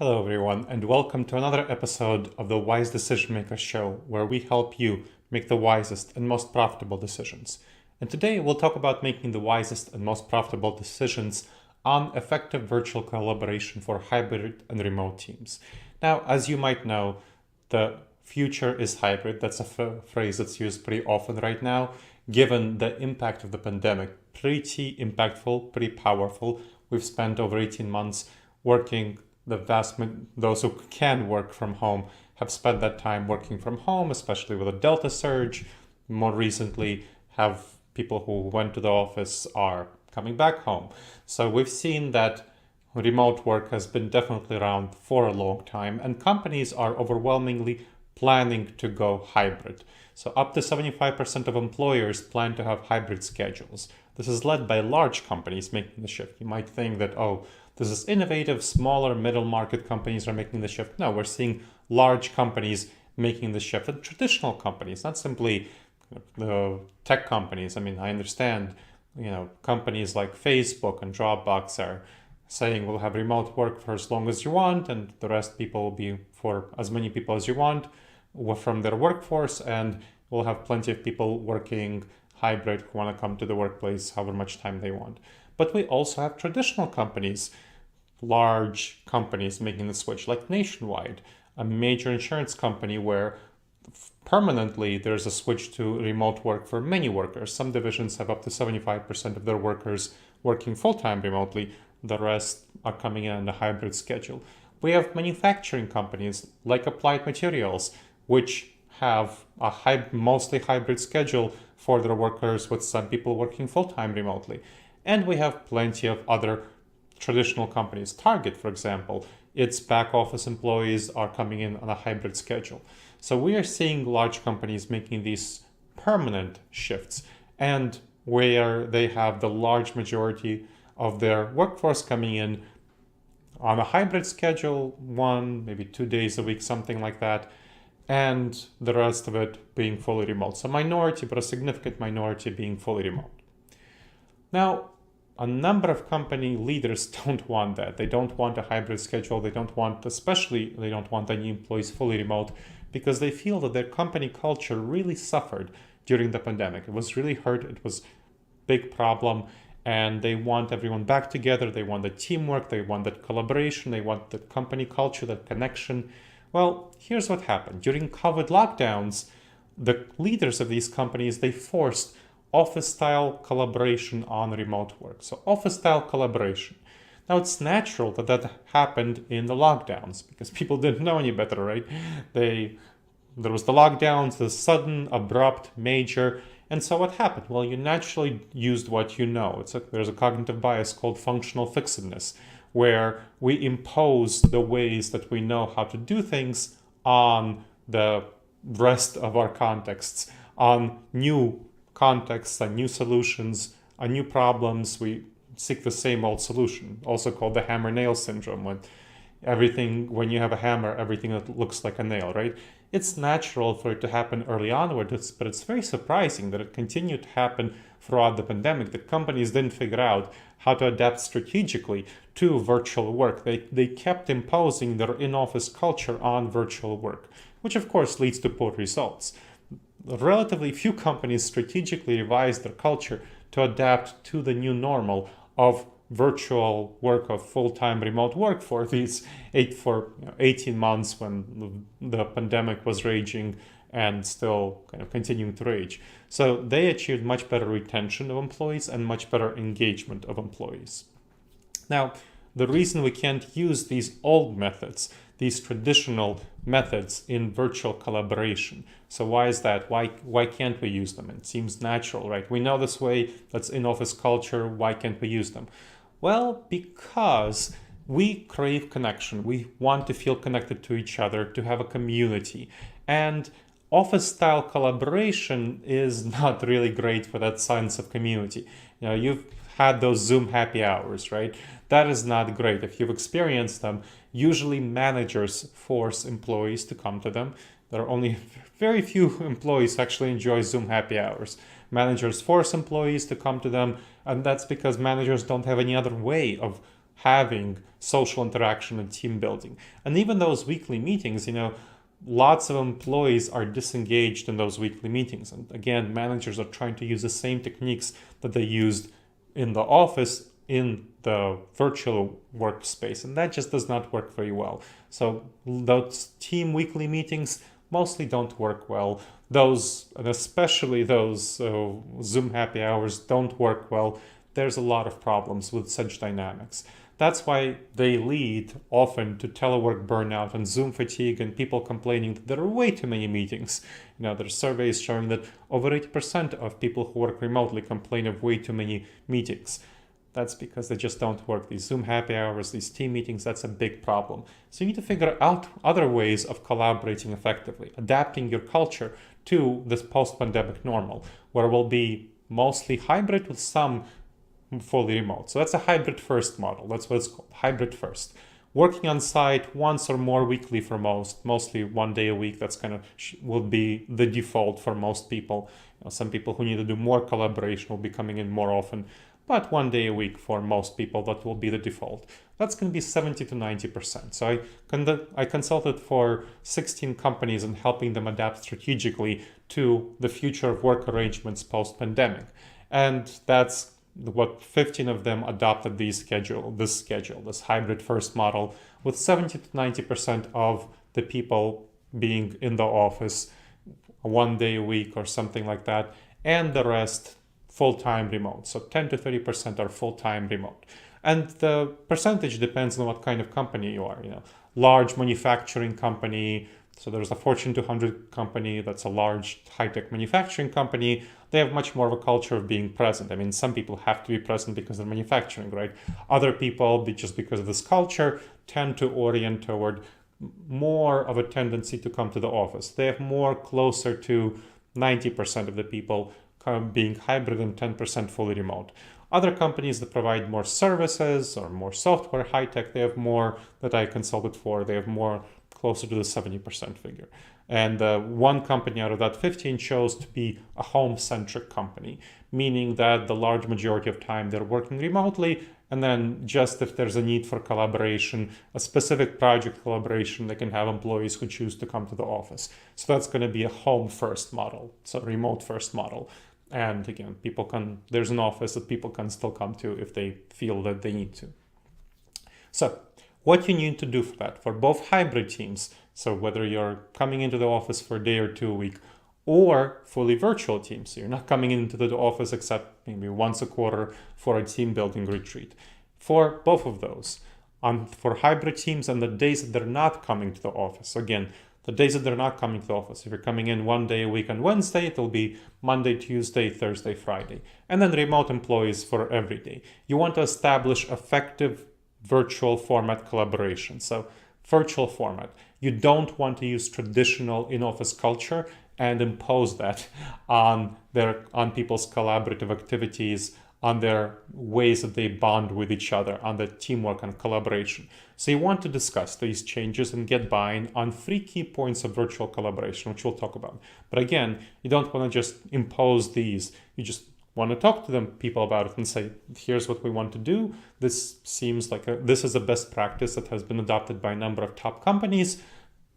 Hello, everyone, and welcome to another episode of the Wise Decision Maker Show, where we help you make the wisest and most profitable decisions. And today we'll talk about making the wisest and most profitable decisions on effective virtual collaboration for hybrid and remote teams. Now, as you might know, the future is hybrid. That's a phrase that's used pretty often right now, given the impact of the pandemic. Pretty impactful, pretty powerful. We've spent over 18 months working. Those who can work from home have spent that time working from home, especially with a Delta surge. More recently, have people who went to the office are coming back home. So we've seen that remote work has been definitely around for a long time, and companies are overwhelmingly planning to go hybrid. So up to 75% of employers plan to have hybrid schedules. This is led by large companies making the shift. You might think that, this is innovative, smaller middle market companies are making the shift. No, we're seeing large companies making the shift, and traditional companies, not simply the tech companies. I mean, I understand, companies like Facebook and Dropbox are saying we'll have remote work for as long as you want, and the rest people will be for as many people as you want from their workforce, and we'll have plenty of people working hybrid who want to come to the workplace however much time they want. But we also have traditional companies, large companies making the switch, like Nationwide, a major insurance company where permanently there's a switch to remote work for many workers. Some divisions have up to 75% of their workers working full-time remotely. The rest are coming in on a hybrid schedule. We have manufacturing companies like Applied Materials, which have a mostly hybrid schedule for their workers, with some people working full-time remotely. And we have plenty of other traditional companies. Target, for example, its back office employees are coming in on a hybrid schedule. So we are seeing large companies making these permanent shifts, and where they have the large majority of their workforce coming in on a hybrid schedule, 1, maybe 2 days a week, something like that, and the rest of it being fully remote. So minority, but a significant minority being fully remote. Now, a number of company leaders don't want that. They don't want a hybrid schedule. They don't want any employees fully remote, because they feel that their company culture really suffered during the pandemic. It was really hurt. It was a big problem. And they want everyone back together. They want the teamwork. They want that collaboration. They want the company culture, that connection. Well, here's what happened. During COVID lockdowns, the leaders of these companies, they forced office-style collaboration on remote work. So office-style collaboration. Now, it's natural that happened in the lockdowns, because people didn't know any better, right? There was the lockdowns, the sudden, abrupt, major. And so what happened? Well, you naturally used what you know. There's a cognitive bias called functional fixedness, where we impose the ways that we know how to do things on the rest of our contexts, on new contexts and new solutions, on new problems. We seek the same old solution, also called the hammer-nail syndrome, when you have a hammer, everything that looks like a nail, right? It's natural for it to happen early onwards, but it's very surprising that it continued to happen throughout the pandemic, that companies didn't figure out how to adapt strategically to virtual work. They kept imposing their in-office culture on virtual work, which of course leads to poor results. Relatively few companies strategically revised their culture to adapt to the new normal of virtual work, of full-time remote work for these 18 months when the pandemic was raging and still kind of continuing to rage. So they achieved much better retention of employees and much better engagement of employees. Now, the reason we can't use these old methods, these traditional methods in virtual collaboration. So why is that? Why can't we use them? It seems natural, right? We know this way, that's in-office culture. Why can't we use them? Well, because we crave connection. We want to feel connected to each other, to have a community. And office-style collaboration is not really great for that sense of community. You've had those Zoom happy hours, right? That is not great. If you've experienced them, usually managers force employees to come to them. There are only very few employees who actually enjoy Zoom happy hours. Managers force employees to come to them, and that's because managers don't have any other way of having social interaction and team building. And even those weekly meetings, lots of employees are disengaged in those weekly meetings. And again, managers are trying to use the same techniques that they used in the office in the virtual workspace. And that just does not work very well. So those team weekly meetings mostly don't work well. Those, and especially those Zoom happy hours, don't work well. There's a lot of problems with such dynamics. That's why they lead often to telework burnout and Zoom fatigue and people complaining that there are way too many meetings. There are surveys showing that over 80% of people who work remotely complain of way too many meetings. That's because they just don't work. These Zoom happy hours, these team meetings, that's a big problem. So you need to figure out other ways of collaborating effectively, adapting your culture to this post-pandemic normal, where it will be mostly hybrid with some fully remote. So that's a hybrid first model. That's what it's called, hybrid first. Working on site once or more weekly for mostly 1 day a week. That's kind of will be the default for most people. Some people who need to do more collaboration will be coming in more often, but 1 day a week for most people, that will be the default. That's going to be 70 to 90%. So I consulted for 16 companies and helping them adapt strategically to the future of work arrangements post-pandemic. And that's what 15 of them adopted this hybrid first model, with 70 to 90% of the people being in the office 1 day a week or something like that, and the rest full-time remote. So 10 to 30% are full-time remote. And the percentage depends on what kind of company you are. Large manufacturing company, so there's a Fortune 200 company that's a large high-tech manufacturing company. They have much more of a culture of being present. Some people have to be present because they're manufacturing, right? Other people, just because of this culture, tend to orient toward more of a tendency to come to the office. They have more closer to 90% of the people being hybrid and 10% fully remote. Other companies that provide more services or more software, high-tech, they have more that I consulted for. They have more closer to the 70% figure. And one company out of that 15 chose to be a home-centric company, meaning that the large majority of time they're working remotely, and then just if there's a need for collaboration, a specific project collaboration, they can have employees who choose to come to the office. So that's going to be a home-first model, so remote-first model. And again, there's an office that people can still come to if they feel that they need to. So what you need to do for that, for both hybrid teams, so whether you're coming into the office for a day or two a week, or fully virtual teams, so you're not coming into the office except maybe once a quarter for a team building retreat. For both of those, for hybrid teams and the days that they're not coming to the office, again, the days that they're not coming to the office, if you're coming in 1 day a week on Wednesday, it'll be Monday, Tuesday, Thursday, Friday. And then remote employees for every day. You want to establish effective virtual format collaboration. So virtual format. You don't want to use traditional in-office culture and impose that on people's collaborative activities, on their ways that they bond with each other, on the teamwork and collaboration. So you want to discuss these changes and get buy-in on 3 key points of virtual collaboration, which we'll talk about. But again, you don't want to just impose these. You just want to talk to people about it and say, here's what we want to do. This seems like this is a best practice that has been adopted by a number of top companies,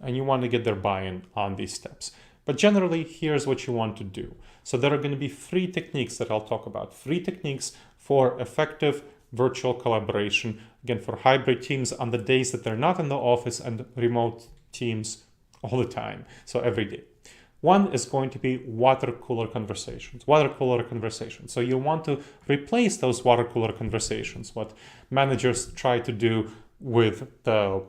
and you want to get their buy-in on these steps. But generally, here's what you want to do. So there are going to be 3 techniques that I'll talk about. 3 techniques for effective virtual collaboration. Again, for hybrid teams on the days that they're not in the office, and remote teams all the time. So every day. One is going to be water cooler conversations. So you want to replace those water cooler conversations, what managers try to do with the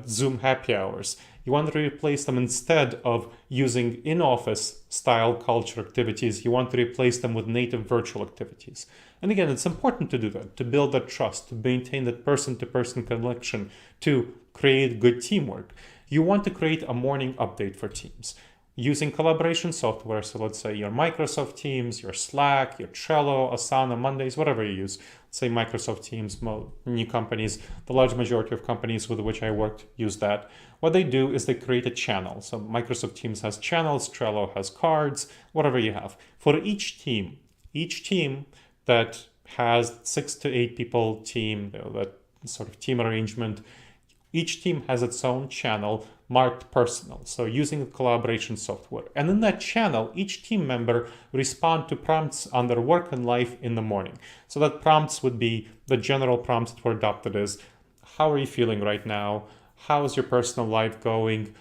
Zoom happy hours. You want to replace them, instead of using in-office style culture activities, you want to replace them with native virtual activities. And again, it's important to do that, to build that trust, to maintain that person-to-person connection, to create good teamwork. You want to create a morning update for teams using collaboration software. So let's say your Microsoft Teams, your Slack, your Trello, Asana, Mondays, whatever you use. Say Microsoft Teams, new companies, the large majority of companies with which I worked use that. What they do is they create a channel. So Microsoft Teams has channels, Trello has cards, whatever you have. For each team that has 6 to 8 people team, that sort of team arrangement. Each team has its own channel marked personal, so using collaboration software. And in that channel, each team member respond to prompts on their work and life in the morning. So that prompts would be the general prompts that were adopted is, how are you feeling right now? How's your personal life going?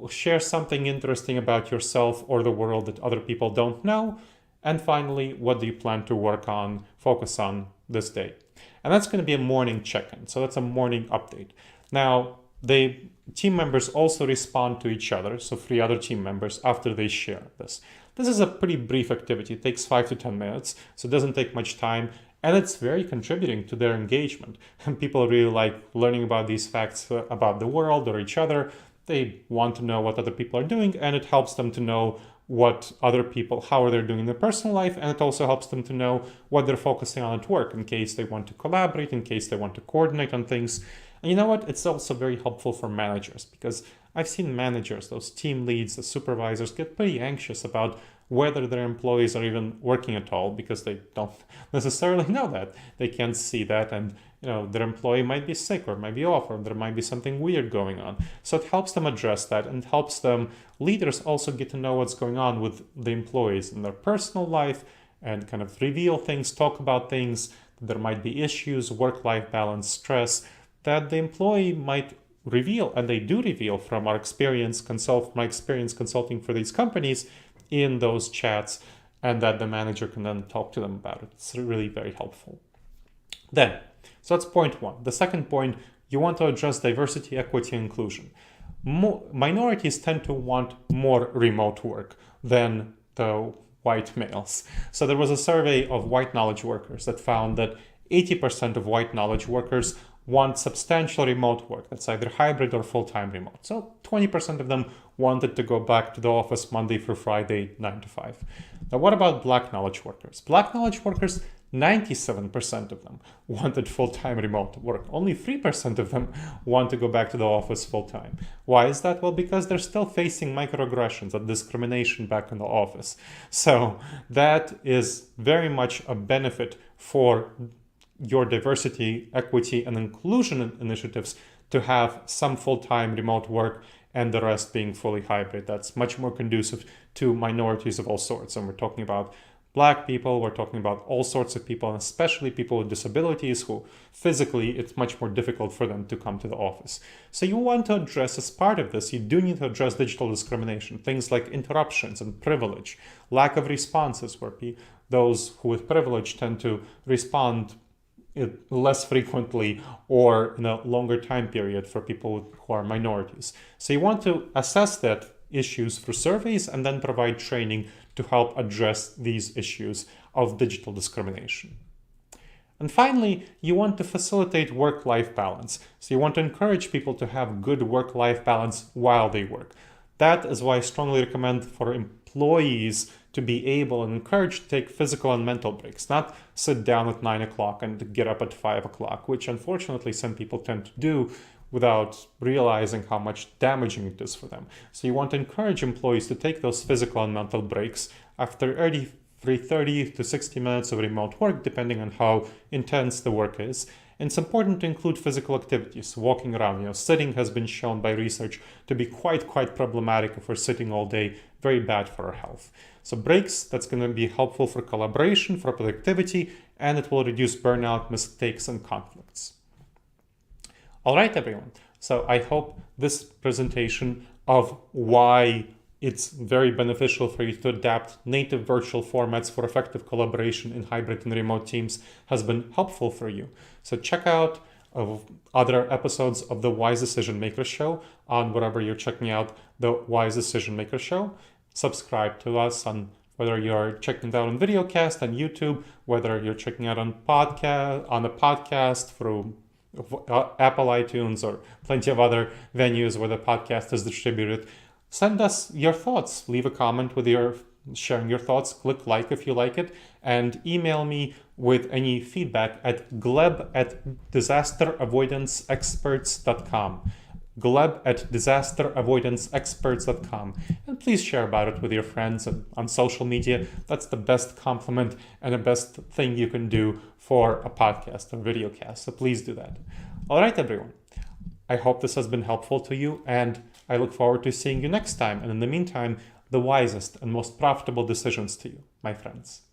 Share something interesting about yourself or the world that other people don't know. And finally, what do you plan to work on, focus on this day? And that's going to be a morning check-in. So that's a morning update. Now, the team members also respond to each other, so 3 other team members, after they share this. This is a pretty brief activity. It takes 5 to 10 minutes, so it doesn't take much time. And it's very contributing to their engagement. And people really like learning about these facts about the world or each other. They want to know what other people are doing, and it helps them to know what other people, how are they doing in their personal life, and it also helps them to know what they're focusing on at work in case they want to collaborate, in case they want to coordinate on things. And you know what? It's also very helpful for managers, because I've seen managers, those team leads, the supervisors, get pretty anxious about whether their employees are even working at all, because they don't necessarily know that. They can't see that, and their employee might be sick or might be off, or there might be something weird going on. So it helps them address that, and helps them, leaders also get to know what's going on with the employees in their personal life, and kind of reveal things, talk about things. There might be issues, work-life balance, stress, that the employee might reveal, and they do reveal from my experience consulting for these companies in those chats, and that the manager can then talk to them about it. It's really very helpful. So that's point 1. The second point, you want to address diversity, equity, and inclusion. Minorities tend to want more remote work than the white males. So there was a survey of white knowledge workers that found that 80% of white knowledge workers want substantial remote work. That's either hybrid or full-time remote. So 20% of them wanted to go back to the office Monday through Friday, 9 to 5. Now, what about black knowledge workers? Black knowledge workers, 97% of them wanted full-time remote work. Only 3% of them want to go back to the office full-time. Why is that? Well, because they're still facing microaggressions and discrimination back in the office. So that is very much a benefit for your diversity, equity, and inclusion initiatives to have some full-time remote work and the rest being fully hybrid. That's much more conducive to minorities of all sorts. And we're talking about Black people, we're talking about all sorts of people, and especially people with disabilities who physically it's much more difficult for them to come to the office. So you want to address, as part of this, you do need to address digital discrimination, things like interruptions and privilege, lack of responses where those who with privilege tend to respond less frequently or in a longer time period for people who are minorities. So you want to assess that issues through surveys and then provide training to help address these issues of digital discrimination. And finally, you want to facilitate work-life balance. So you want to encourage people to have good work-life balance while they work. That is why I strongly recommend for employees to be able and encouraged to take physical and mental breaks, not sit down at 9 o'clock and get up at 5 o'clock, which unfortunately some people tend to do without realizing how much damaging it is for them. So you want to encourage employees to take those physical and mental breaks after 30 to 60 minutes of remote work, depending on how intense the work is. And it's important to include physical activities, walking around. Sitting has been shown by research to be quite problematic if we're sitting all day, very bad for our health. So breaks, that's going to be helpful for collaboration, for productivity, and it will reduce burnout, mistakes, and conflicts. All right, everyone. So I hope this presentation of why it's very beneficial for you to adapt native virtual formats for effective collaboration in hybrid and remote teams has been helpful for you. So check out other episodes of the Wise Decision Maker Show on wherever you're checking out the Wise Decision Maker Show. Subscribe to us on whether you're checking it out on videocast on YouTube, whether you're checking out on a podcast through Apple iTunes or plenty of other venues where the podcast is distributed. Send us your thoughts. Leave a comment with sharing your thoughts. Click like if you like it, and email me with any feedback at gleb@disasteravoidanceexperts.com. Gleb at disasteravoidanceexperts.com. And please share about it with your friends and on social media. That's the best compliment and the best thing you can do for a podcast or video cast. So please do that. All right, everyone. I hope this has been helpful to you, and I look forward to seeing you next time. And in the meantime, the wisest and most profitable decisions to you, my friends.